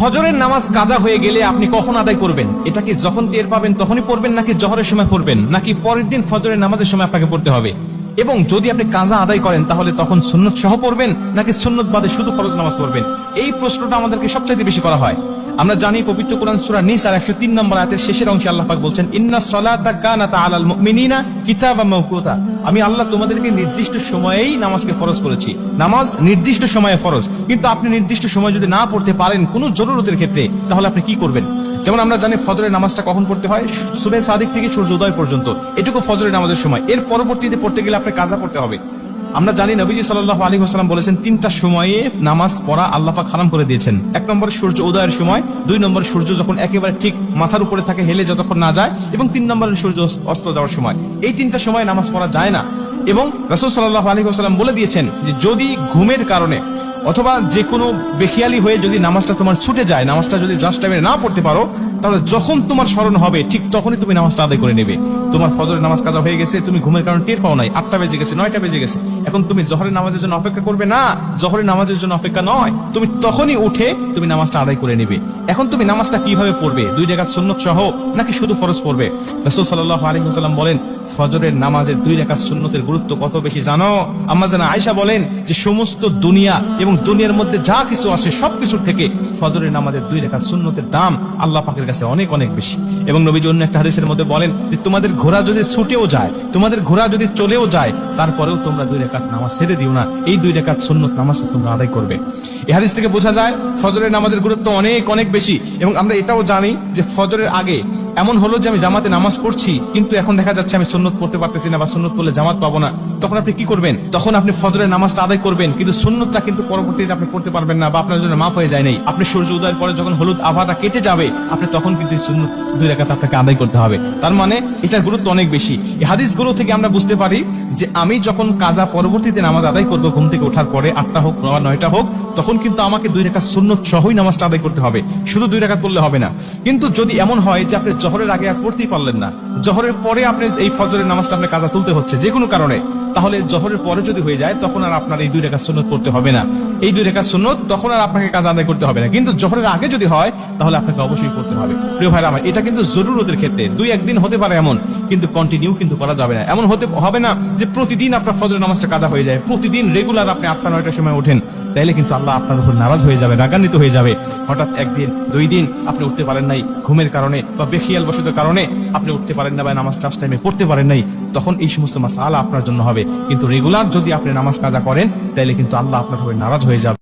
ফজরের নামাজ কাজা হয়ে গেলে আপনি কখন আদায় করবেন? এটা কি যখন টের পাবেন তখনই পড়বেন, নাকি জোহরের সময় পড়বেন, নাকি পরের দিন ফজরের নামাজের সময় আপনাকে পড়তে হবে? এবং যদি আপনি কাজা আদায় করেন তাহলে তখন সুন্নত সহ পড়বেন, নাকি সুন্নত বাদে শুধু ফরজ নামাজ পড়বেন? এই প্রশ্নটা আমাদেরকে সবচেয়ে বেশি করা হয়। আমরা জানি পবিত্র কোরআন সূরা নিসার 103 নম্বর আয়াতের শেষের অংশে আল্লাহ পাক বলছেন, ইন্নাস সালাতা কানাত আলাল মুমিনিনা কিতাবাম মাওকুতা। আমি আল্লাহ তোমাদেরকে নির্দিষ্ট সময়েই নামাজকে ফরজ করেছি। নামাজ নির্দিষ্ট সময়ে ফরজ, কিন্তু আপনি নির্দিষ্ট সময় যদি না পড়তে পারেন কোনো জরুরতের ক্ষেত্রে, তাহলে আপনি কি করবেন? যেমন আমরা জানি ফজরের নামাজটা কখন পড়তে হয়? সুবহে সাদিক থেকে সূর্য উদয় পর্যন্ত, এটুকু ফজরের নামাজের সময়। এর পরবর্তীতে পড়তে গেলে আপনি কাজা পড়তে হবে। আমরা জানি নবীজি সাল্লাল্লাহু আলাইহি ওয়াসাল্লাম বলেছেন তিনটা সময়ে নামাজ পড়া আল্লাহ পাক হারাম করে দিয়েছেন। এক নম্বরে সূর্য উদয়ের সময়, দুই নম্বরে সূর্য যখন একেবারে ঠিক মাথার উপরে থাকে, হেলে যতক্ষণ না যায়, এবং তিন নম্বরে সূর্য অস্ত যাওয়ার সময়। এই তিনটা সময় নামাজ পড়া যায় না। এবং রাসূল সাল্লাল্লাহু আলাইহি ওয়াসাল্লাম বলে দিয়েছেন যে যদি ঘুমের কারণে অথবা যে কোনো বেখিয়ালি হয়ে যদি নামাজটা তোমার ছুটে যায়, নামাজটা যদি জাস্ট টাইমে না পড়তে পারো, তাহলে যখন তোমার স্মরণ হবে ঠিক তখনই তুমি নামাজটা আদায় করে নেবে। তোমার ফজরের নামাজ কাজা হয়ে গেছে, তুমি ঘুমের কারণে টের পাও নাই, 8টা বেজে গেছে, 9টা বেজে গেছে, এখন তুমি জোহরের নামাজের জন্য অপেক্ষা করবে না। জোহরের নামাজের জন্য অপেক্ষা নয়, তুমি তখনই উঠে তুমি নামাজটা আদায় করে নেবে। এখন তুমি নামাজটা কিভাবে পড়বে? 2 রাকাত সুন্নত সহ নাকি শুধু ফরজ পড়বে? রাসূল সাল্লাল্লাহু আলাইহি ওয়াসাল্লাম বলেন, ফজরের নামাজের 2 রাকাত সুন্নতের গুরুত্ব কত বেশি জানো? আম্মা জানা আয়েশা বলেন যে সমস্ত দুনিয়া এবং দুনিয়ার মধ্যে যা কিছু আছে সবকিছুর থেকে ফজরের নামাজের 2 রাকাত সুন্নতের দাম আল্লাহ পাকের কাছে অনেক অনেক বেশি। এবং নবীজি অন্য একটা হাদিসের মধ্যে বলেন যে তোমাদের ঘোড়া যদি ছুটেও যায়, তোমাদের ঘোড়া যদি চলেও যায়, তারপরেও তোমরা 2 রাকাত নামাজ ছেড়ে দিও না, এই 2 রাকাত সুন্নত নামাজ তোমরা আদায় করবে। এই হাদিস থেকে বোঝা যায় ফজরের নামাজের গুরুত্ব অনেক অনেক বেশি। এবং আমরা এটাও জানি যে ফজরের আগে এমন হলো যে আমি জামাতে নামাজ পড়ছি, কিন্তু এখন দেখা যাচ্ছে আমি সুন্নত পড়তে পারতেছি না, বা সুন্নত পড়লে জামাত পাবো না। তখন আপনি কি করবেন? তখন আপনি ফজরের নামাজটা আদায় করবেন, কিন্তু সুন্নতটা কিন্তু পরবর্তীতে আপনি পড়তে পারবেন না, বা আপনার জন্য মাফ হয়ে যায় নাই। আপনি সূর্য উদয়ের পরে যখন হলুদ আভাটা কেটে যাবে, আপনি তখন কিন্তু সুন্নত 2 রাকাত আপনাকে আদায় করতে হবে। তার মানে এটার গুরুত্ব অনেক বেশি। এই হাদিসগুলো থেকে আমরা বুঝতে পারি যে আমি যখন কাজা পরবর্তীতে নামাজ আদায় করবো, ঘুম থেকে ওঠার পরে 8টা হোক বা 9টা হোক, তখন কিন্তু আমাকে 2 রাকাত সুন্নত সহই নামাজটা আদায় করতে হবে, শুধু 2 রাকাত পড়লে হবে না। কিন্তু যদি এমন হয় যে আপনি জোহরের আগে আর পড়তেই পারলেন না, জোহরের পরে আপনি এই ফজরের নামাজটা আপনার কাজা তুলতে হচ্ছে যে কোনো কারণে, তাহলে জোহরের পরে যদি হয়ে যায় তখন আর আপনার এই 2 রাকাত সুন্নত পড়তে হবে না। এই 2 রাকাত সুন্নত তখন আর আপনাকে কাজা আদায় করতে হবে না। কিন্তু জোহরের আগে যদি হয় তাহলে আপনাকে অবশ্যই পড়তে হবে। প্রিয় ভাইরা আমার, এটা কিন্তু জরুরতের ক্ষেত্রে 2-1 দিন হতে পারে এমন, কিন্তু কন্টিনিউ কিন্তু করা যাবে না। এমন হতে হবে না যে প্রতিদিন আপনার ফজরের নামাজটা কাজা হয়ে যায়, প্রতিদিন রেগুলার আপনি 8টা-9টার সময় ওঠেন, তাইলে কিন্তু আল্লাহ আপনার উপর নারাজ হয়ে যাবে, রাগান্বিত হয়ে যাবে। হঠাৎ 1 দিন 2 দিন আপনি উঠতে পারেন নাই ঘুমের কারণে, বা বেখিয়াল বশত কারণে আপনি উঠতে পারেন না, বা নামাজ টাস টাইমে পড়তে পারেন নাই, তখন এই সমস্ত মাসআলা আপনার জন্য হবে। কিন্তু রেগুলার যদি আপনি নামাজ কাজা করেন, তাইলে কিন্তু আল্লাহ আপনার উপর নারাজ হয়ে যাবে।